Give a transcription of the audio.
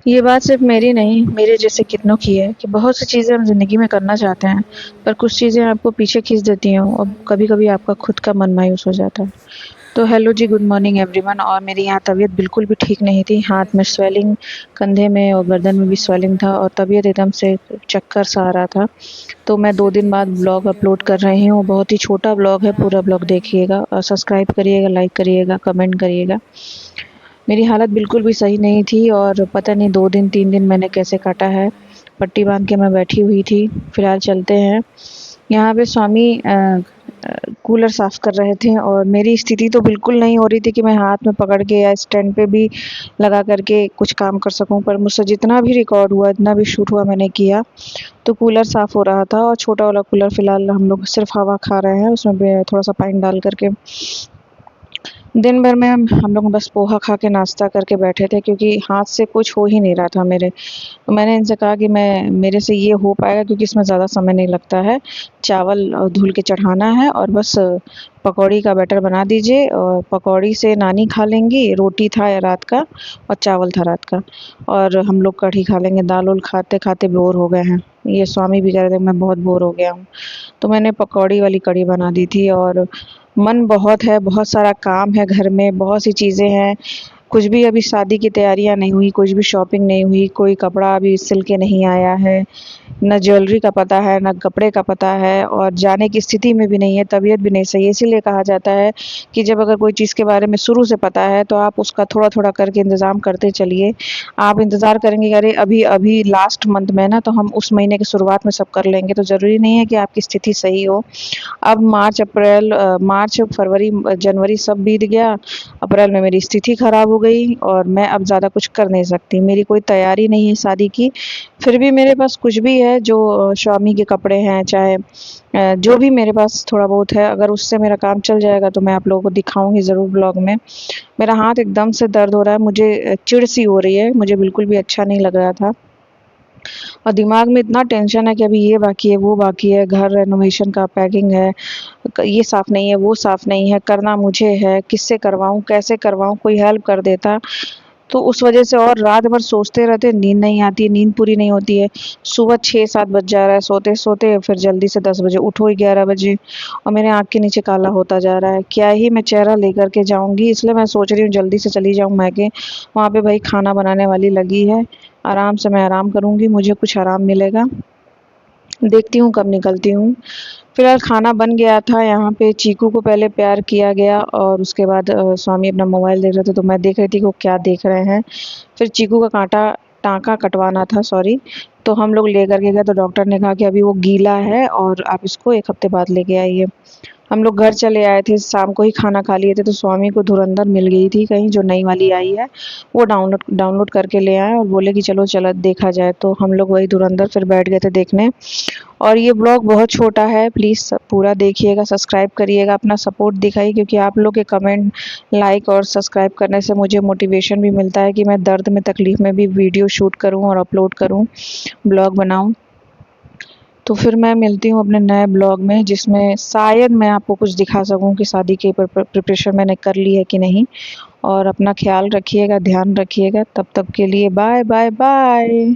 ये बात सिर्फ मेरी नहीं, मेरे जैसे कितनों की है कि बहुत सी चीज़ें हम ज़िंदगी में करना चाहते हैं, पर कुछ चीज़ें आपको पीछे खींच देती हैं और कभी-कभी आपका खुद का मन मायूस हो जाता है। तो हेलो जी, गुड मॉर्निंग एवरीवन। और मेरी यहाँ तबीयत बिल्कुल भी ठीक नहीं थी। हाथ में स्वेलिंग, कंधे में और गर्दन में भी स्वेलिंग था और तबीयत एकदम से चक्कर सा आ रहा था। तो मैं 2 दिन बाद ब्लॉग अपलोड कर रही हूँ। बहुत ही छोटा ब्लॉग है, पूरा ब्लॉग देखिएगा और सब्सक्राइब करिएगा, लाइक करिएगा, कमेंट करिएगा। मेरी हालत बिल्कुल भी सही नहीं थी और पता नहीं 2 दिन 3 दिन मैंने कैसे काटा है। पट्टी बाँध के मैं बैठी हुई थी। फिलहाल चलते हैं। यहाँ पे स्वामी कूलर साफ़ कर रहे थे और मेरी स्थिति तो बिल्कुल नहीं हो रही थी कि मैं हाथ में पकड़ के या स्टैंड पे भी लगा कर के कुछ काम कर सकूँ। पर मुझसे जितना भी रिकॉर्ड हुआ, जितना भी शूट हुआ मैंने किया। तो कूलर साफ़ हो रहा था और छोटा वाला कूलर फ़िलहाल हम लोग सिर्फ़ हवा खा रहे हैं, उसमें बे थोड़ा-सा पानी डाल कर के। दिन भर में हम लोग बस पोहा खा के नाश्ता करके बैठे थे क्योंकि हाथ से कुछ हो ही नहीं रहा था मेरे। तो मैंने इनसे कहा कि मैं मेरे से ये हो पाएगा क्योंकि इसमें ज़्यादा समय नहीं लगता है। चावल धुल के चढ़ाना है और बस पकौड़ी का बैटर बना दीजिए और पकौड़ी से नानी खा लेंगी, रोटी था या रात का और चावल था रात का और हम लोग कढ़ी खा लेंगे। दाल-वाल खाते-खाते बोर हो गए हैं। ये स्वामी भी कह रहे थे मैं बहुत बोर हो गया हूँ। तो मैंने पकौड़ी वाली कढ़ी बना दी थी और मन बहुत है, बहुत सारा काम है घर में, बहुत सी चीज़ें हैं। कुछ भी अभी शादी की तैयारियाँ नहीं हुई, कुछ भी शॉपिंग नहीं हुई, कोई कपड़ा अभी सिल के नहीं आया है। ना ज्वेलरी का पता है, ना कपड़े का पता है और जाने की स्थिति में भी नहीं है, तबीयत भी नहीं सही है। इसीलिए कहा जाता है कि जब अगर कोई चीज़ के बारे में शुरू से पता है, तो आप उसका थोड़ा-थोड़ा करके इंतज़ाम करते चलिए। आप इंतज़ार करेंगे कि अरे अभी-अभी लास्ट मंथ में ना, तो हम उस महीने की शुरुआत में सब कर लेंगे, तो ज़रूरी नहीं है कि आपकी स्थिति सही हो। अब मार्च, फरवरी, जनवरी सब बीत गया। अप्रैल में मेरी स्थिति ख़राब हो गई और मैं अब ज़्यादा कुछ कर नहीं सकती। मेरी कोई तैयारी नहीं है शादी की। फिर भी मेरे पास कुछ भी है जो स्वामी के कपड़े हैं, चाहे जो भी मेरे पास थोड़ा बहुत है, अगर उससे मेरा काम चल जाएगा तो मैं आप लोगों को दिखाऊँगी ज़रूर ब्लॉग में। मेरा हाथ एकदम से दर्द हो रहा है, मुझे चिढ़-सी हो रही है, मुझे बिल्कुल भी अच्छा नहीं लग रहा था। और दिमाग में इतना टेंशन है कि अभी ये बाकी है, वो बाकी है, घर रेनोवेशन का पैकिंग है, ये साफ़ नहीं है, वो साफ़ नहीं है, करना मुझे है, किससे करवाऊँ, कैसे करवाऊँ, कोई हेल्प कर देता। तो उस वजह से और रात भर सोचते रहते, नींद नहीं आती, नींद पूरी नहीं होती है। सुबह 6-7 बज जा रहा है सोते-सोते, फिर जल्दी से 10 बजे उठो 11 बजे और मेरे आँख के नीचे काला होता जा रहा है। क्या ही मैं चेहरा लेकर के जाऊँगी, इसलिए मैं सोच रही हूँ जल्दी से चली जाऊँ मायके। वहाँ पे भई खाना बनाने वाली लगी है, आराम से मैं आराम करूँगी, मुझे कुछ आराम मिलेगा। देखती हूँ कब निकलती हूँ। फिलहाल खाना बन गया था, यहाँ पे चीकू को पहले प्यार किया गया और उसके बाद स्वामी अपना मोबाइल देख रहे थे तो मैं देख रही थी कि वो क्या देख रहे हैं। फिर चीकू का टाँका कटवाना था, सॉरी, तो हम लोग लेकर के गए तो डॉक्टर ने कहा कि अभी वो गीला है और आप इसको 1 हफ्ते बाद लेके आइए। हम लोग घर चले आए थे, शाम को ही खाना खा लिए थे तो स्वामी को धुरंधर मिल गई थी कहीं जो नई वाली आई है, वो डाउनलोड डाउनलोड करके ले आए और बोले कि चलो चलो देखा जाए, तो हम लोग वही धुरंधर फिर बैठ गए थे देखने। और ये ब्लॉग बहुत छोटा है, प्लीज़ पूरा देखिएगा, सब्सक्राइब करिएगा, अपना सपोर्ट दिखाइए क्योंकि आप लोग के कमेंट, लाइक और सब्सक्राइब करने से मुझे मोटिवेशन भी मिलता है कि मैं दर्द में, तकलीफ़ में भी वीडियो शूट करूँ और अपलोड करूँ, ब्लॉग बनाऊँ। तो फिर मैं मिलती हूँ अपने नए ब्लॉग में जिसमें शायद मैं आपको कुछ दिखा सकूँ कि शादी की प्रिपरेशन मैंने कर ली है कि नहीं। और अपना ख़्याल रखिएगा, ध्यान रखिएगा, तब तक के लिए बाय, बाय, बाय।